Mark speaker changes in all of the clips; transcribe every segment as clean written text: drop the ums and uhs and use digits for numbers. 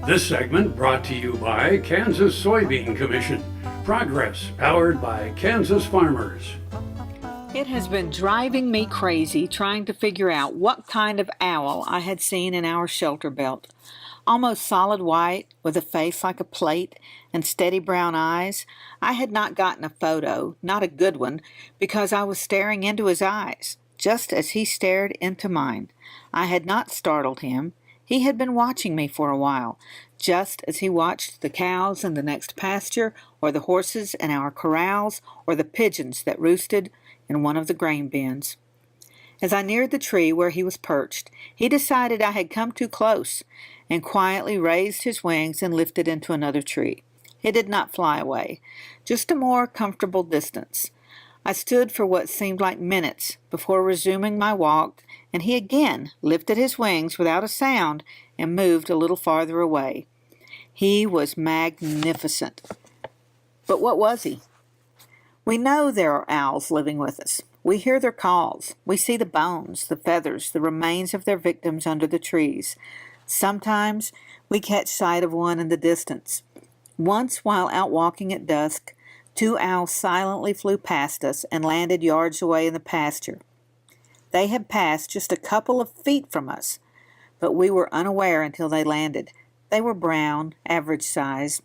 Speaker 1: This segment brought to you by Kansas Soybean Commission. Progress powered by Kansas farmers.
Speaker 2: It has been driving me crazy trying to figure out what kind of owl I had seen in our shelter belt. Almost solid white, with a face like a plate and steady brown eyes. I had not gotten a photo, not a good one, because I was staring into his eyes, just as he stared into mine. I had not startled him. He had been watching me for a while, just as he watched the cows in the next pasture, or the horses in our corrals, or the pigeons that roosted in one of the grain bins. As I neared the tree where he was perched, he decided I had come too close, and quietly raised his wings and lifted into another tree. He did not fly away, just a more comfortable distance. I stood for what seemed like minutes before resuming my walk, and he again lifted his wings without a sound and moved a little farther away. He was magnificent. But what was he? We know there are owls living with us. We hear their calls. We see the bones, the feathers, the remains of their victims under the trees. Sometimes we catch sight of one in the distance. Once, while out walking at dusk, 2 owls silently flew past us and landed yards away in the pasture. They had passed just a couple of feet from us, but we were unaware until they landed. They were brown, average size.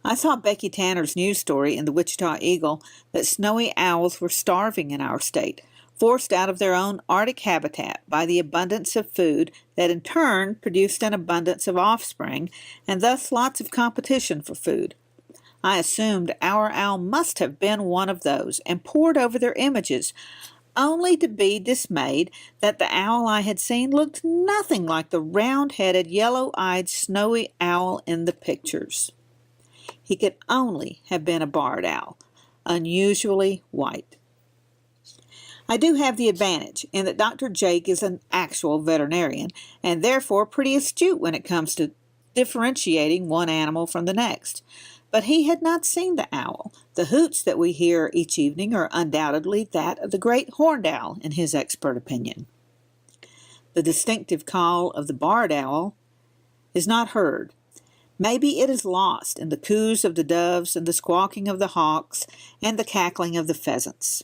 Speaker 2: I saw Becky Tanner's news story in the Wichita Eagle that snowy owls were starving in our state, forced out of their own Arctic habitat by the abundance of food that in turn produced an abundance of offspring, and thus lots of competition for food. I assumed our owl must have been one of those, and pored over their images, only to be dismayed that the owl I had seen looked nothing like the round-headed, yellow-eyed, snowy owl in the pictures. He could only have been a barred owl, unusually white. I do have the advantage in that Dr. Jake is an actual veterinarian, and therefore pretty astute when it comes to differentiating one animal from the next. But he had not seen the owl. The hoots that we hear each evening are undoubtedly that of the great horned owl, in his expert opinion. The distinctive call of the barred owl is not heard. Maybe it is lost in the coos of the doves and the squawking of the hawks and the cackling of the pheasants.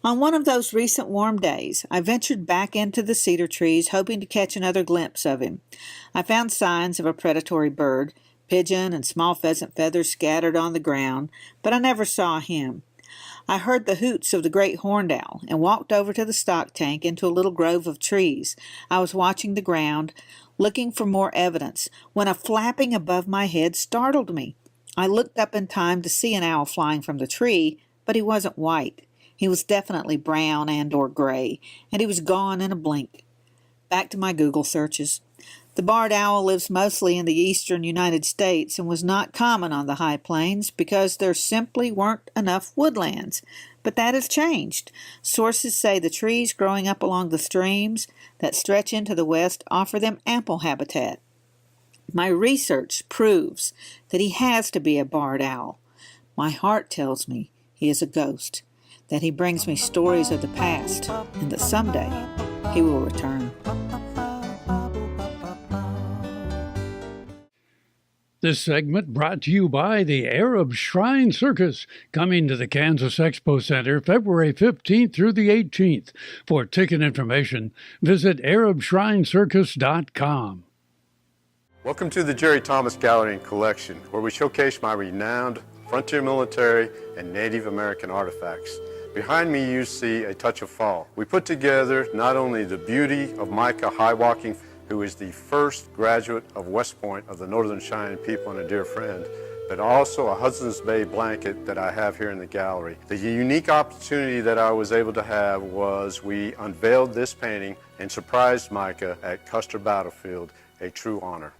Speaker 2: On one of those recent warm days, I ventured back into the cedar trees, hoping to catch another glimpse of him. I found signs of a predatory bird, pigeon and small pheasant feathers scattered on the ground, but I never saw him. I heard the hoots of the great horned owl and walked over to the stock tank into a little grove of trees. I was watching the ground, looking for more evidence, when a flapping above my head startled me. I looked up in time to see an owl flying from the tree, but he wasn't white. He was definitely brown and/or gray, and he was gone in a blink. Back to my Google searches. The barred owl lives mostly in the eastern United States and was not common on the high plains because there simply weren't enough woodlands. But that has changed. Sources say the trees growing up along the streams that stretch into the west offer them ample habitat. My research proves that he has to be a barred owl. My heart tells me he is a ghost, that he brings me stories of the past, and that someday he will return.
Speaker 1: This segment brought to you by the Arab Shrine Circus, coming to the Kansas Expo Center February 15th through the 18th. For ticket information, visit ArabShrineCircus.com.
Speaker 3: Welcome to the Jerry Thomas Gallery and Collection, where we showcase my renowned frontier military and Native American artifacts. Behind me you see a touch of fall. We put together not only the beauty of Micah High Walking, who is the first graduate of West Point of the Northern Cheyenne people and a dear friend, but also a Hudson's Bay blanket that I have here in the gallery. The unique opportunity that I was able to have was we unveiled this painting and surprised Micah at Custer Battlefield, a true honor.